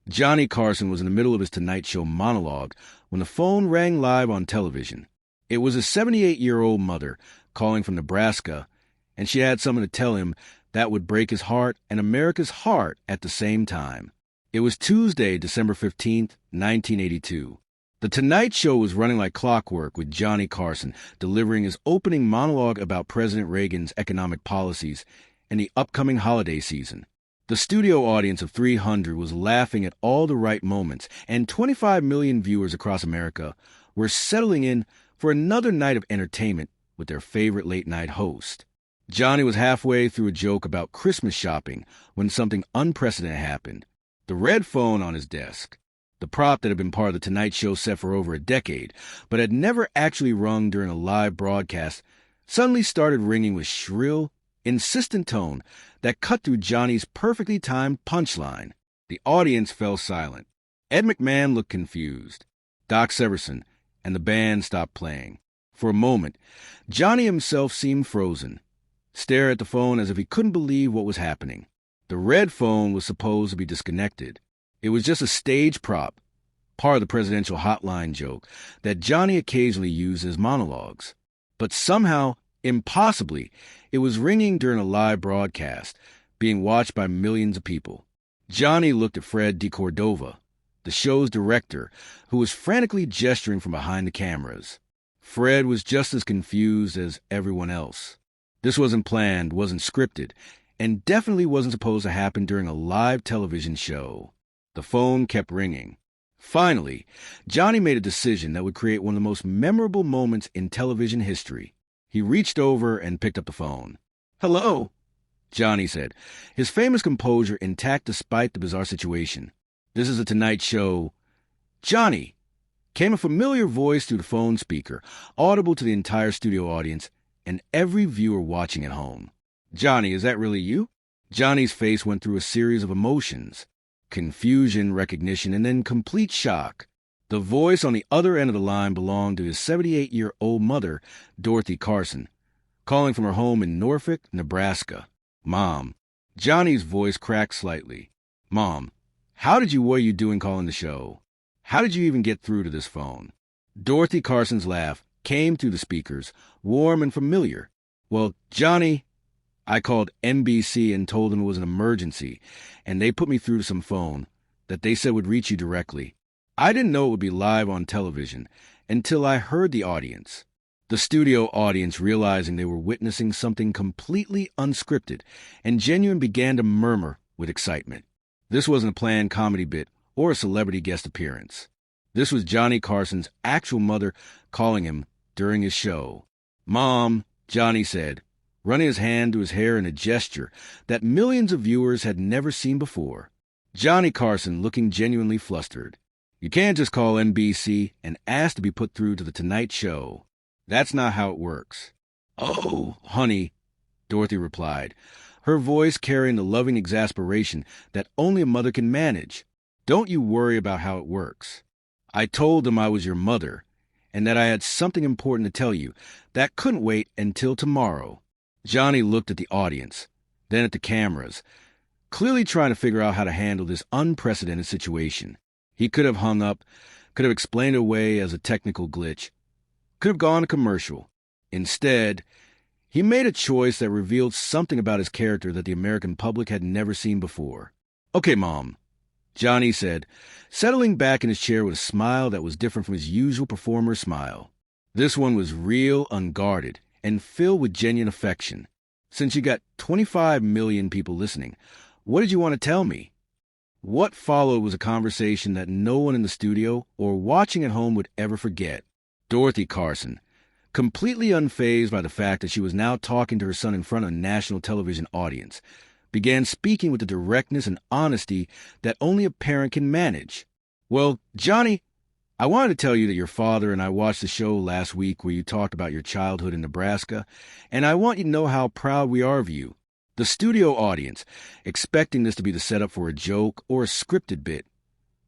Johnny Carson was in the middle of his Tonight Show monologue when the phone rang live on television. It was his 78-year-old mother calling from Nebraska, and she had something to tell him that would break his heart and America's heart at the same time. It was Tuesday, December 15th, 1982. The Tonight Show was running like clockwork with Johnny Carson delivering his opening monologue about President Reagan's economic policies and the upcoming holiday season. The studio audience of 300 was laughing at all the right moments, and 25 million viewers across America were settling in for another night of entertainment with their favorite late-night host. Johnny was halfway through a joke about Christmas shopping when something unprecedented happened. The red phone on his desk, the prop that had been part of the Tonight Show set for over a decade, but had never actually rung during a live broadcast, suddenly started ringing with shrill, insistent tone that cut through Johnny's perfectly timed punchline. The audience fell silent. Ed McMahon looked confused. Doc Severinsen and the band stopped playing. For a moment, Johnny himself seemed frozen, stared at the phone as if he couldn't believe what was happening. The red phone was supposed to be disconnected. It was just a stage prop, part of the presidential hotline joke that Johnny occasionally used in his monologues. But somehow, impossibly, it was ringing during a live broadcast, being watched by millions of people. Johnny looked at Fred DeCordova, the show's director, who was frantically gesturing from behind the cameras. Fred was just as confused as everyone else. This wasn't planned, wasn't scripted, and definitely wasn't supposed to happen during a live television show. The phone kept ringing. Finally, Johnny made a decision that would create one of the most memorable moments in television history. He reached over and picked up the phone. "Hello," Johnny said, his famous composure intact despite the bizarre situation. "This is the Tonight Show." "Johnny," came a familiar voice through the phone speaker, audible to the entire studio audience and every viewer watching at home. "Johnny, is that really you?" Johnny's face went through a series of emotions. Confusion, recognition, and then complete shock. The voice on the other end of the line belonged to his 78-year-old mother, Dorothy Carson, calling from her home in Norfolk, Nebraska. "Mom." Johnny's voice cracked slightly. "Mom, how did you what are you doing calling the show? How did you even get through to this phone?" Dorothy Carson's laugh came through the speakers, warm and familiar. "Well, Johnny, I called NBC and told them it was an emergency, and they put me through to some phone that they said would reach you directly. I didn't know it would be live on television until I heard the audience." The studio audience, realizing they were witnessing something completely unscripted and genuine, began to murmur with excitement. This wasn't a planned comedy bit or a celebrity guest appearance. This was Johnny Carson's actual mother calling him during his show. "Mom," Johnny said, running his hand through his hair in a gesture that millions of viewers had never seen before. Johnny Carson looking genuinely flustered. "You can't just call NBC and ask to be put through to the Tonight Show. That's not how it works." "Oh, honey," Dorothy replied, her voice carrying the loving exasperation that only a mother can manage. "Don't you worry about how it works. I told them I was your mother and that I had something important to tell you that couldn't wait until tomorrow." Johnny looked at the audience, then at the cameras, clearly trying to figure out how to handle this unprecedented situation. He could have hung up, could have explained it away as a technical glitch, could have gone to commercial. Instead, he made a choice that revealed something about his character that the American public had never seen before. "Okay, Mom," Johnny said, settling back in his chair with a smile that was different from his usual performer smile. This one was real, unguarded, and filled with genuine affection. "Since you got 25 million people listening, what did you want to tell me?" What followed was a conversation that no one in the studio or watching at home would ever forget. Dorothy Carson, completely unfazed by the fact that she was now talking to her son in front of a national television audience, began speaking with the directness and honesty that only a parent can manage. "Well, Johnny, I wanted to tell you that your father and I watched the show last week where you talked about your childhood in Nebraska, and I want you to know how proud we are of you." The studio audience, expecting this to be the setup for a joke or a scripted bit,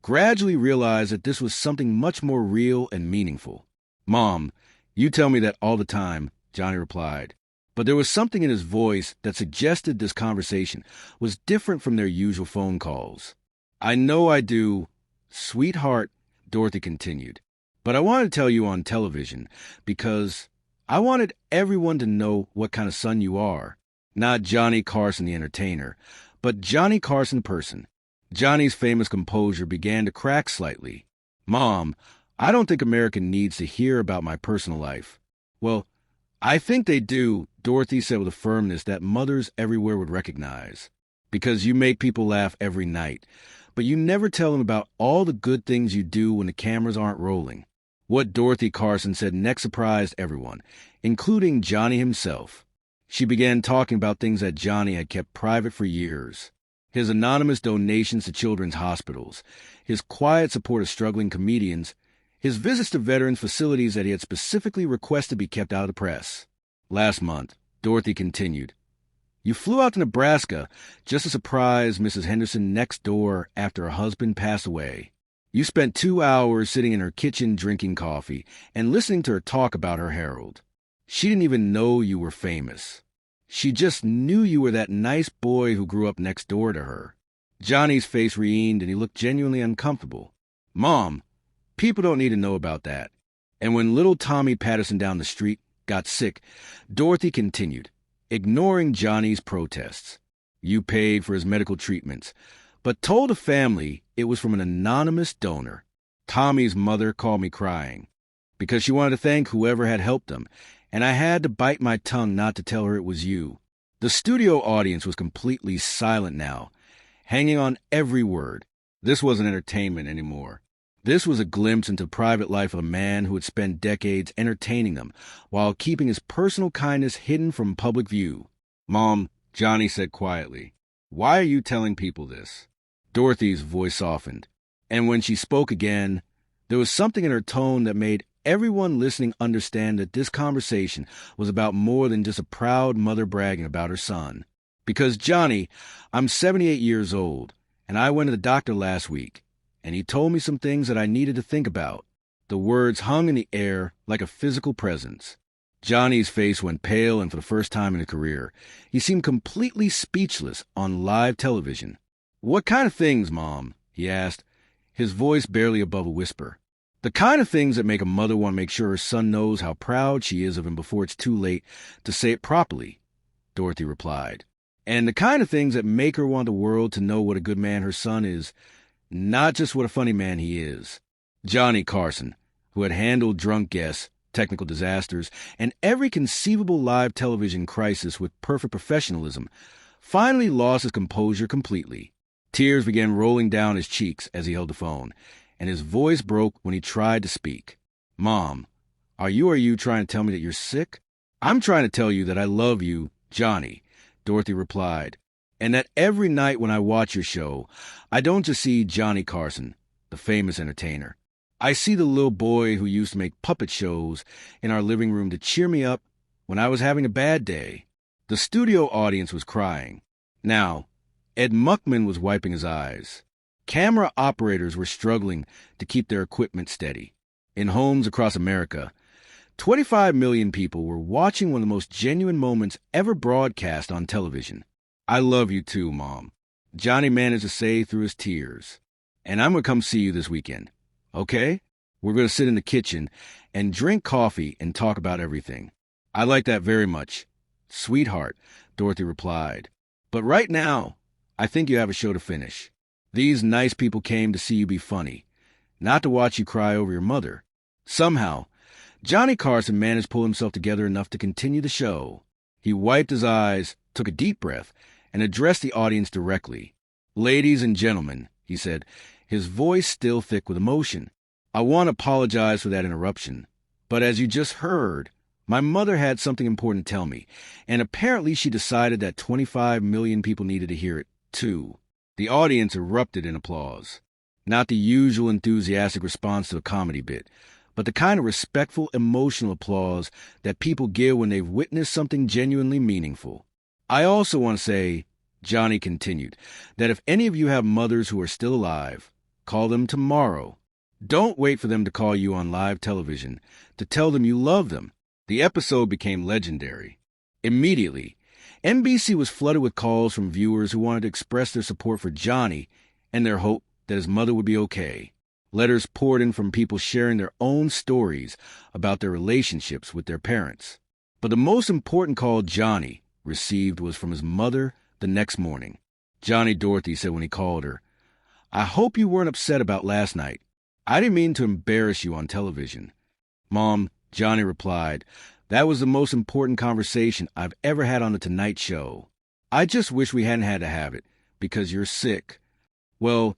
gradually realized that this was something much more real and meaningful. "Mom, you tell me that all the time," Johnny replied. But there was something in his voice that suggested this conversation was different from their usual phone calls. I know I do, sweetheart, Dorothy continued. But I wanted to tell you on television because I wanted everyone to know what kind of son you are. Not Johnny Carson the entertainer, but Johnny Carson the person. Johnny's famous composure began to crack slightly. Mom, I don't think America needs to hear about my personal life. Well, I think they do, Dorothy said with a firmness that mothers everywhere would recognize. Because you make people laugh every night, but you never tell them about all the good things you do when the cameras aren't rolling. What Dorothy Carson said next surprised everyone, including Johnny himself. She began talking about things that Johnny had kept private for years. His anonymous donations to children's hospitals, his quiet support of struggling comedians, his visits to veterans' facilities that he had specifically requested be kept out of the press. Last month, Dorothy continued, you flew out to Nebraska just to surprise Mrs. Henderson next door after her husband passed away. You spent 2 hours sitting in her kitchen drinking coffee and listening to her talk about her Herald. She didn't even know you were famous. She just knew you were that nice boy who grew up next door to her. Johnny's face reamed and he looked genuinely uncomfortable. Mom, people don't need to know about that. And when little Tommy Patterson down the street got sick, Dorothy continued, ignoring Johnny's protests. You paid for his medical treatments, but told the family it was from an anonymous donor. Tommy's mother called me crying because she wanted to thank whoever had helped him, and I had to bite my tongue not to tell her it was you. The studio audience was completely silent now, hanging on every word. This wasn't entertainment anymore. This was a glimpse into the private life of a man who had spent decades entertaining them while keeping his personal kindness hidden from public view. Mom, Johnny said quietly, why are you telling people this? Dorothy's voice softened, and when she spoke again, there was something in her tone that made everyone listening understand that this conversation was about more than just a proud mother bragging about her son. Because, Johnny, I'm 78 years old, and I went to the doctor last week, and he told me some things that I needed to think about. The words hung in the air like a physical presence. Johnny's face went pale, and for the first time in his career, he seemed completely speechless on live television. What kind of things, Mom? He asked, his voice barely above a whisper. The kind of things that make a mother want to make sure her son knows how proud she is of him before it's too late to say it properly, Dorothy replied. And the kind of things that make her want the world to know what a good man her son is, not just what a funny man he is. Johnny Carson, who had handled drunk guests, technical disasters, and every conceivable live television crisis with perfect professionalism, finally lost his composure completely. Tears began rolling down his cheeks as he held the phone, and his voice broke when he tried to speak. Mom, are you trying to tell me that you're sick? I'm trying to tell you that I love you, Johnny, Dorothy replied, and that every night when I watch your show, I don't just see Johnny Carson, the famous entertainer. I see the little boy who used to make puppet shows in our living room to cheer me up when I was having a bad day. The studio audience was crying. Now, Ed Muckman was wiping his eyes. Camera operators were struggling to keep their equipment steady. In homes across America, 25 million people were watching one of the most genuine moments ever broadcast on television. I love you too, Mom, Johnny managed to say through his tears. And I'm going to come see you this weekend. Okay? We're going to sit in the kitchen and drink coffee and talk about everything. I like that very much, sweetheart, Dorothy replied. But right now, I think you have a show to finish. These nice people came to see you be funny, not to watch you cry over your mother. Somehow, Johnny Carson managed to pull himself together enough to continue the show. He wiped his eyes, took a deep breath, and addressed the audience directly. Ladies and gentlemen, he said, his voice still thick with emotion, I want to apologize for that interruption. But as you just heard, my mother had something important to tell me, and apparently she decided that 25 million people needed to hear it, too. The audience erupted in applause. Not the usual enthusiastic response to a comedy bit, but the kind of respectful, emotional applause that people give when they've witnessed something genuinely meaningful. I also want to say, Johnny continued, that if any of you have mothers who are still alive, call them tomorrow. Don't wait for them to call you on live television to tell them you love them. The episode became legendary. Immediately, NBC was flooded with calls from viewers who wanted to express their support for Johnny and their hope that his mother would be okay. Letters poured in from people sharing their own stories about their relationships with their parents. But the most important call Johnny received was from his mother the next morning. Johnny Dorothy said when he called her, "I hope you weren't upset about last night. I didn't mean to embarrass you on television." "Mom," Johnny replied, "that was the most important conversation I've ever had on The Tonight Show. I just wish we hadn't had to have it, because you're sick." Well,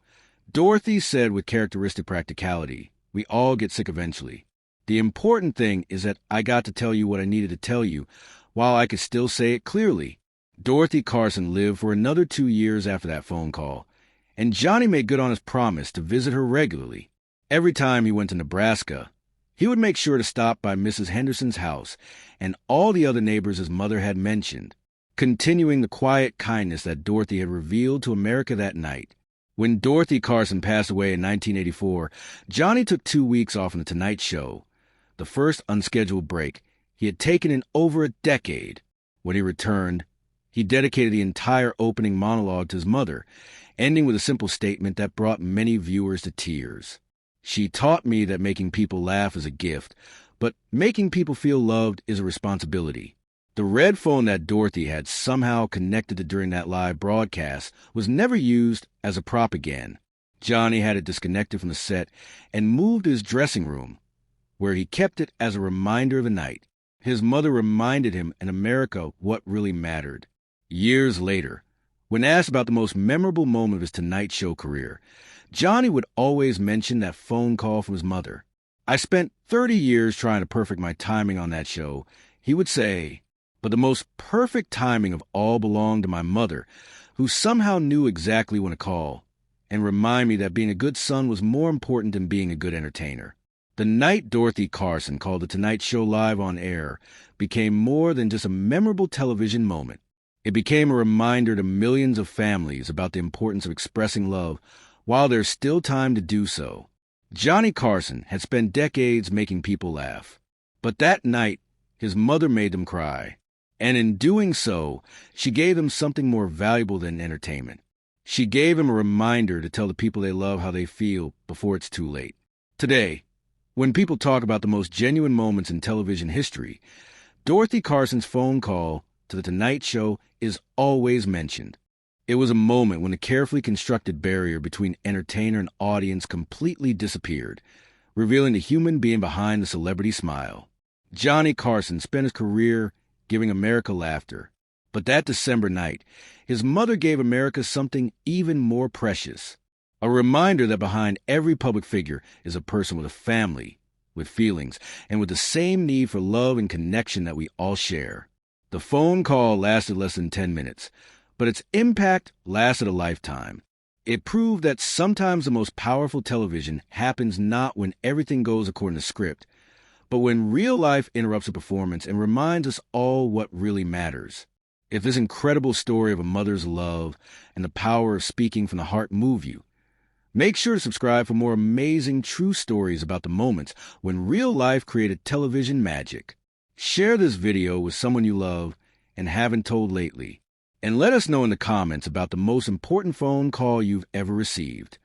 Dorothy said with characteristic practicality, we all get sick eventually. The important thing is that I got to tell you what I needed to tell you, while I could still say it clearly. Dorothy Carson lived for another 2 years after that phone call, and Johnny made good on his promise to visit her regularly. Every time he went to Nebraska, he would make sure to stop by Mrs. Henderson's house and all the other neighbors his mother had mentioned, continuing the quiet kindness that Dorothy had revealed to America that night. When Dorothy Carson passed away in 1984, Johnny took 2 weeks off from The Tonight Show, the first unscheduled break he had taken in over a decade. When he returned, he dedicated the entire opening monologue to his mother, ending with a simple statement that brought many viewers to tears. "She taught me that making people laugh is a gift, but making people feel loved is a responsibility." The red phone that Dorothy had somehow connected to during that live broadcast was never used as a prop again. Johnny had it disconnected from the set and moved to his dressing room, where he kept it as a reminder of the night. His mother reminded him and America what really mattered. Years later, when asked about the most memorable moment of his Tonight Show career, Johnny would always mention that phone call from his mother. "I spent 30 years trying to perfect my timing on that show," he would say, "but the most perfect timing of all belonged to my mother, who somehow knew exactly when to call and remind me that being a good son was more important than being a good entertainer." The night Dorothy Carson called The Tonight Show live on air became more than just a memorable television moment. It became a reminder to millions of families about the importance of expressing love while there's still time to do so. Johnny Carson had spent decades making people laugh, but that night his mother made them cry. And in doing so, she gave them something more valuable than entertainment. She gave them a reminder to tell the people they love how they feel before it's too late. Today, when people talk about the most genuine moments in television history, Dorothy Carson's phone call to The Tonight Show is always mentioned. It was a moment when the carefully constructed barrier between entertainer and audience completely disappeared, revealing the human being behind the celebrity smile. Johnny Carson spent his career giving America laughter. But that December night, his mother gave America something even more precious. A reminder that behind every public figure is a person with a family, with feelings, and with the same need for love and connection that we all share. The phone call lasted less than 10 minutes, but its impact lasted a lifetime. It proved that sometimes the most powerful television happens not when everything goes according to script, but when real life interrupts a performance and reminds us all what really matters. If this incredible story of a mother's love and the power of speaking from the heart move you, make sure to subscribe for more amazing true stories about the moments when real life created television magic. Share this video with someone you love and haven't told lately, and let us know in the comments about the most important phone call you've ever received.